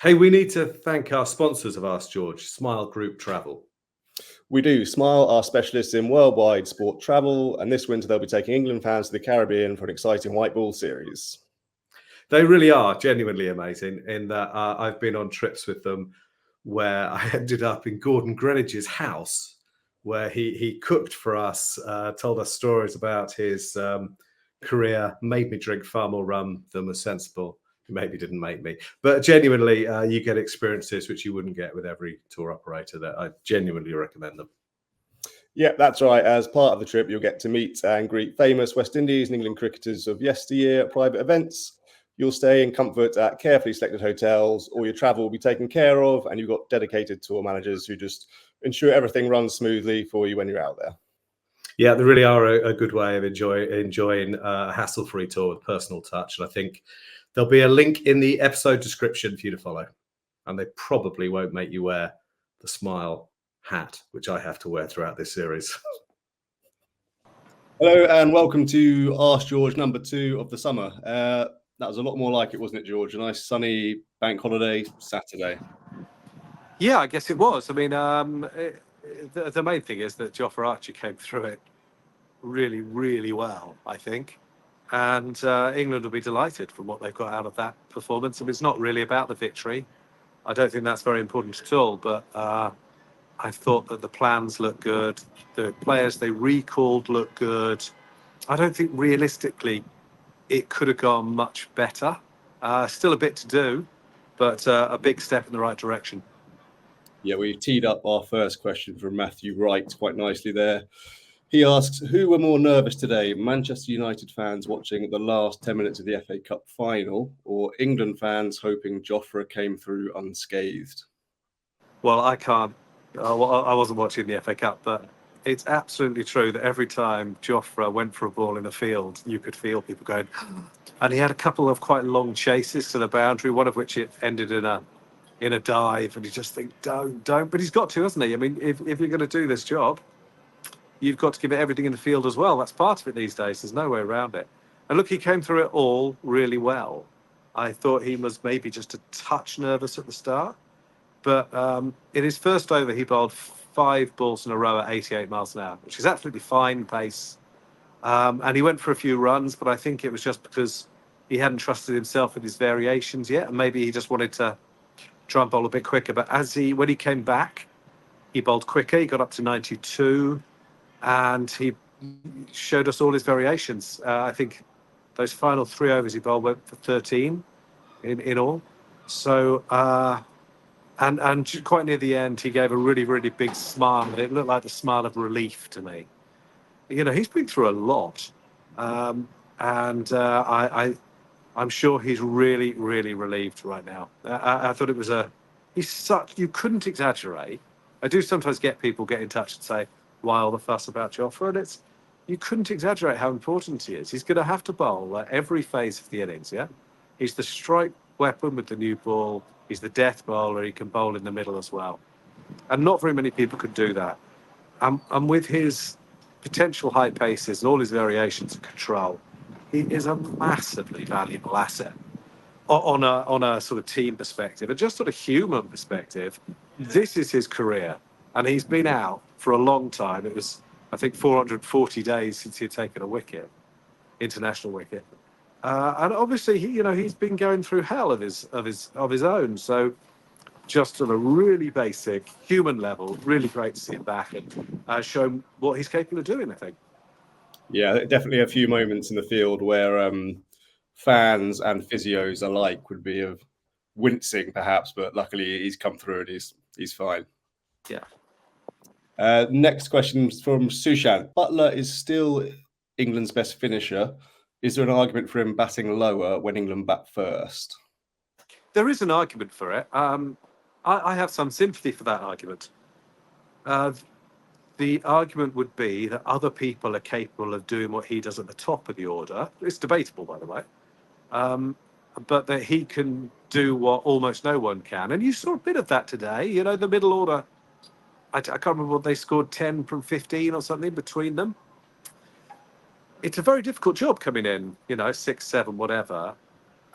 Hey, we need to thank our sponsors of Ask George, Smile Group Travel. We do. Smile are specialists in worldwide sport travel, and this winter they'll be taking England fans to the Caribbean for an exciting white ball series. They really are genuinely amazing in that I've been on trips with them where I ended up in Gordon Greenwich's house, where he cooked for us, told us stories about his career, made me drink far more rum than was sensible. He maybe didn't make me, but genuinely, you get experiences which you wouldn't get with every tour operator. That I genuinely recommend them. Yeah, that's right. As part of the trip, you'll get to meet and greet famous West Indies and England cricketers of yesteryear at private events. You'll stay in comfort at carefully selected hotels. All your travel will be taken care of, and you've got dedicated tour managers who just ensure everything runs smoothly for you when you're out there. Yeah, they really are a good way of enjoying a hassle-free tour with personal touch. And I think there'll be a link in the episode description for you to follow. And they probably won't make you wear the Smile hat, which I have to wear throughout this series. Hello and welcome to Ask George number 2 of the summer. That was a lot more like it, wasn't it, George? A nice sunny bank holiday Saturday. Yeah, I guess it was. I mean, the main thing is that Jofra Archer came through it really, really well, I think. And England will be delighted from what they've got out of that performance. I mean, it's not really about the victory. I don't think that's very important at all. But I thought that the plans looked good. The players they recalled looked good. I don't think realistically it could have gone much better. Still a bit to do, but a big step in the right direction. Yeah, we teed up our first question from Matthew Wright quite nicely there. He asks, who were more nervous today, Manchester United fans watching the last 10 minutes of the FA Cup final, or England fans hoping Jofra came through unscathed? Well, I can't. I wasn't watching the FA Cup, but it's absolutely true that every time Jofra went for a ball in the field, you could feel people going. And he had a couple of quite long chases to the boundary, one of which it ended in a dive, and you just think, don't. But he's got to, hasn't he? I mean, if you're going to do this job, you've got to give it everything in the field as well. That's part of it these days. There's no way around it. And look, he came through it all really well. I thought he was maybe just a touch nervous at the start. But in his first over, he bowled 5 balls in a row at 88 miles an hour, which is absolutely fine pace. And he went for a few runs, but I think it was just because he hadn't trusted himself with his variations yet. And maybe he just wanted to try and bowl a bit quicker. But when he came back, he bowled quicker. He got up to 92. And he showed us all his variations. I think those final 3 overs he bowled went for 13 in all. So, and quite near the end, he gave a really, really big smile. It looked like the smile of relief to me. You know, he's been through a lot. I'm sure he's really, really relieved right now. I thought it was you couldn't exaggerate. I do sometimes get people get in touch and say, why all the fuss about Jofra? And you couldn't exaggerate how important he is. He's going to have to bowl at every phase of the innings, yeah? He's the strike weapon with the new ball. He's the death bowler. He can bowl in the middle as well. And not very many people could do that. And with his potential high paces and all his variations and control, he is a massively valuable asset on a sort of team perspective. And just sort of human perspective, this is his career. And he's been out for a long time. It was, I think, 440 days since he had taken a wicket, international wicket. And obviously, he's been going through hell of his own. So, just on a really basic human level, really great to see him back and show him what he's capable of doing, I think. Yeah, definitely a few moments in the field where fans and physios alike would be of wincing, perhaps, but luckily he's come through and he's fine. Yeah. Next question from Sushant. Buttler is still England's best finisher. Is there an argument for him batting lower when England bat first? There is an argument for it. I have some sympathy for that argument. The argument would be that other people are capable of doing what he does at the top of the order. It's debatable, by the way. But that he can do what almost no one can. And you saw a bit of that today. The middle order, I can't remember what they scored, 10 from 15 or something between them. It's a very difficult job coming in, 6, 7, whatever.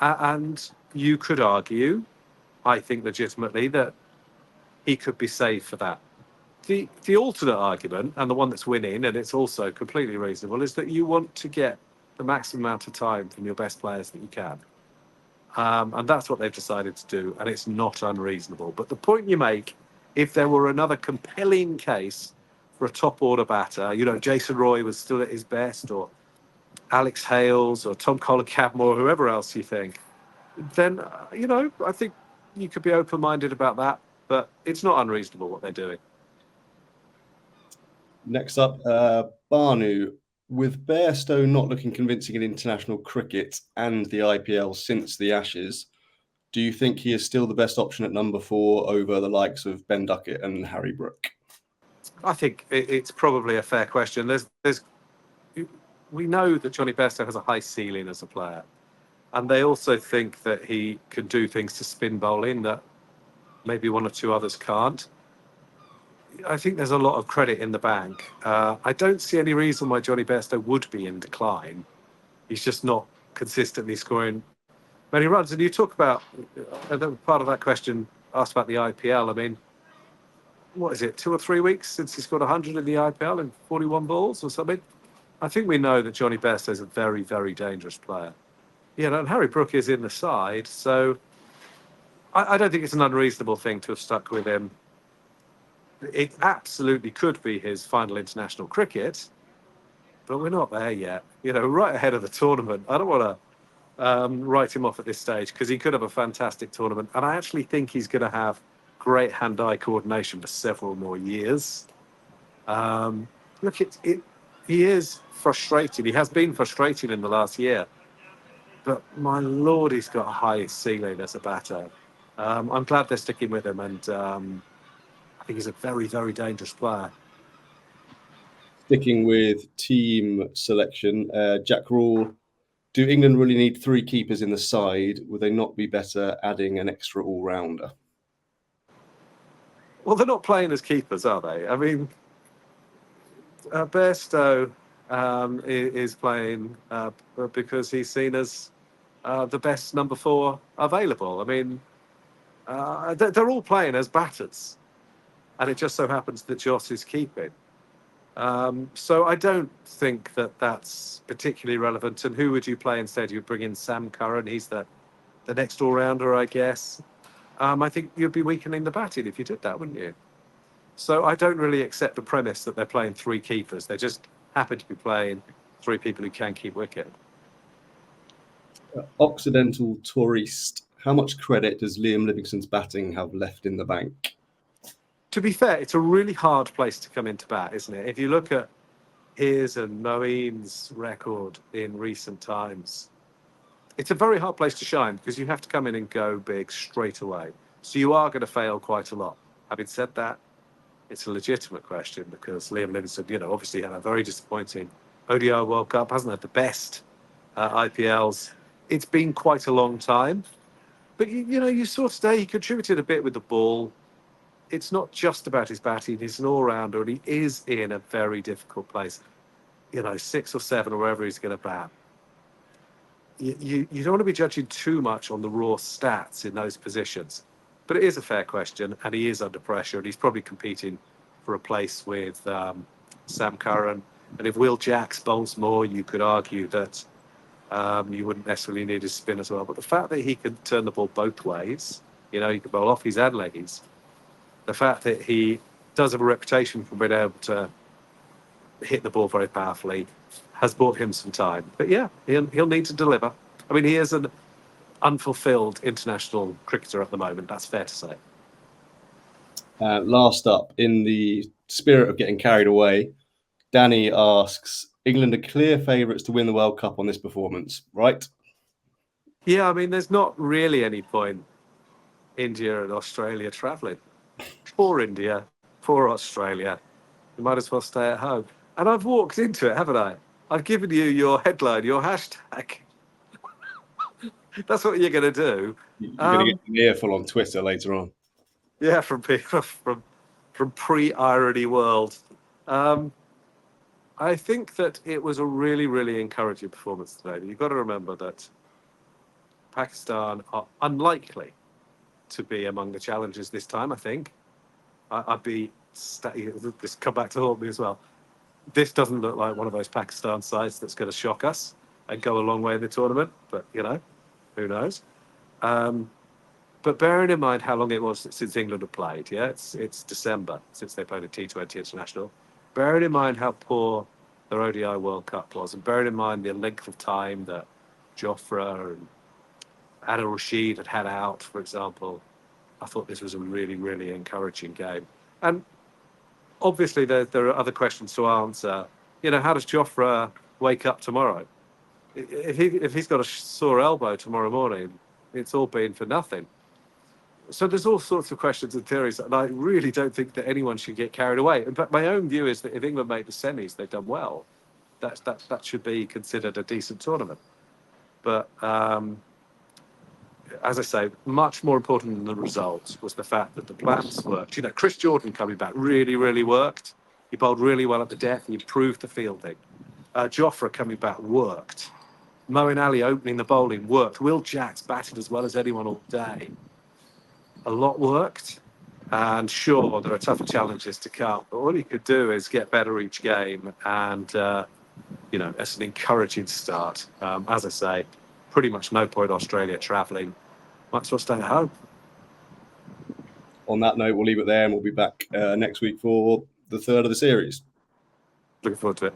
And you could argue I think legitimately that he could be saved for that. The alternate argument, and the one that's winning, and it's also completely reasonable, is that you want to get the maximum amount of time from your best players that you can. And that's what they've decided to do, and it's not unreasonable. But the point you make, if there were another compelling case for a top order batter, Jason Roy was still at his best, or Alex Hales, or Tom Colin-Cadmore, whoever else you think, then, I think you could be open-minded about that, but it's not unreasonable what they're doing. Next up, Banu. With Bairstow not looking convincing in international cricket and the IPL since the Ashes, do you think he is still the best option at number 4 over the likes of Ben Duckett and Harry Brook? I think it's probably a fair question. We know that Johnny Bairstow has a high ceiling as a player, and they also think that he can do things to spin bowling that maybe one or two others can't. I think there's a lot of credit in the bank. I don't see any reason why Johnny Bairstow would be in decline. He's just not consistently scoring many runs. And you talk about, part of that question asked about the IPL. I mean, what is it, 2 or 3 weeks since he scored 100 in the IPL in 41 balls or something? I think we know that Johnny Bairstow is a very, very dangerous player. And Harry Brook is in the side, so I don't think it's an unreasonable thing to have stuck with him. It absolutely could be his final international cricket, but we're not there yet. Right ahead of the tournament. I don't want to write him off at this stage because he could have a fantastic tournament. And I actually think he's going to have great hand-eye coordination for several more years. Look, he is frustrated. He has been frustrated in the last year. But my Lord, he's got a high ceiling as a batter. I'm glad they're sticking with him, and I think he's a very, very dangerous player. Sticking with team selection, Jack Rawle, do England really need 3 keepers in the side? Would they not be better adding an extra all-rounder? Well, they're not playing as keepers, are they? I mean, Bairstow is playing because he's seen as the best number 4 available. I mean, they're all playing as batters, and it just so happens that Jos is keeping. So I don't think that that's particularly relevant. And who would you play instead? You'd bring in Sam Curran. He's the next all-rounder, I guess. I think you'd be weakening the batting if you did that, wouldn't you? So I don't really accept the premise that they're playing 3 keepers. They just happen to be playing 3 people who can keep wicket. Occidental Tourist, how much credit does Liam Livingstone's batting have left in the bank? To be fair, it's a really hard place to come into bat, isn't it? If you look at his and Moeen's record in recent times, it's a very hard place to shine because you have to come in and go big straight away. So you are going to fail quite a lot. Having said that, it's a legitimate question because Liam Livingstone, obviously had a very disappointing ODI World Cup, hasn't had the best IPLs. It's been quite a long time. But, you saw today he contributed a bit with the ball. It's not just about his batting. He's an all-rounder, and he is in a very difficult place. 6 or 7 or wherever he's going to bat. You don't want to be judging too much on the raw stats in those positions. But it is a fair question, and he is under pressure, and he's probably competing for a place with Sam Curran. And if Will Jacks bowls more, you could argue that you wouldn't necessarily need his spin as well. But the fact that he can turn the ball both ways, he can bowl off his and leggies. The fact that he does have a reputation for being able to hit the ball very powerfully has bought him some time. But yeah, he'll need to deliver. I mean, he is an unfulfilled international cricketer at the moment. That's fair to say. Last up, in the spirit of getting carried away, Danny asks, England are clear favourites to win the World Cup on this performance, right? Yeah, I mean, there's not really any point India and Australia travelling. Poor India, poor Australia. You might as well stay at home. And I've walked into it, haven't I? I've given you your headline, your hashtag. That's what you're going to do. You're going to get an earful on Twitter later on. Yeah, from people from pre-irony world. I think that it was a really, really encouraging performance today. You've got to remember that Pakistan are unlikely to be among the challengers this time. I think I'd be. This come back to haunt me as well. This doesn't look like one of those Pakistan sides that's going to shock us and go a long way in the tournament. But who knows? But bearing in mind how long it was since England have played, it's December since they played a T20 international. Bearing in mind how poor their ODI World Cup was, and bearing in mind the length of time that Jofra and Adil Rashid had out, for example, I thought this was a really, really encouraging game. And obviously, there are other questions to answer. How does Jofra wake up tomorrow? If he's got a sore elbow tomorrow morning, it's all been for nothing. So there's all sorts of questions and theories, and I really don't think that anyone should get carried away. In fact, my own view is that if England make the semis, they've done well. That should be considered a decent tournament. But as I say, much more important than the results was the fact that the plans worked. Chris Jordan coming back really, really worked. He bowled really well at the death. He improved the fielding. Jofra coming back worked. Moeen Ali opening the bowling worked. Will Jacks batted as well as anyone all day. A lot worked. And sure, there are tougher challenges to come. But all you could do is get better each game. And, it's an encouraging start. As I say, pretty much no point Australia travelling. Might as well stay at home. On that note, we'll leave it there and we'll be back next week for the third of the series. Looking forward to it.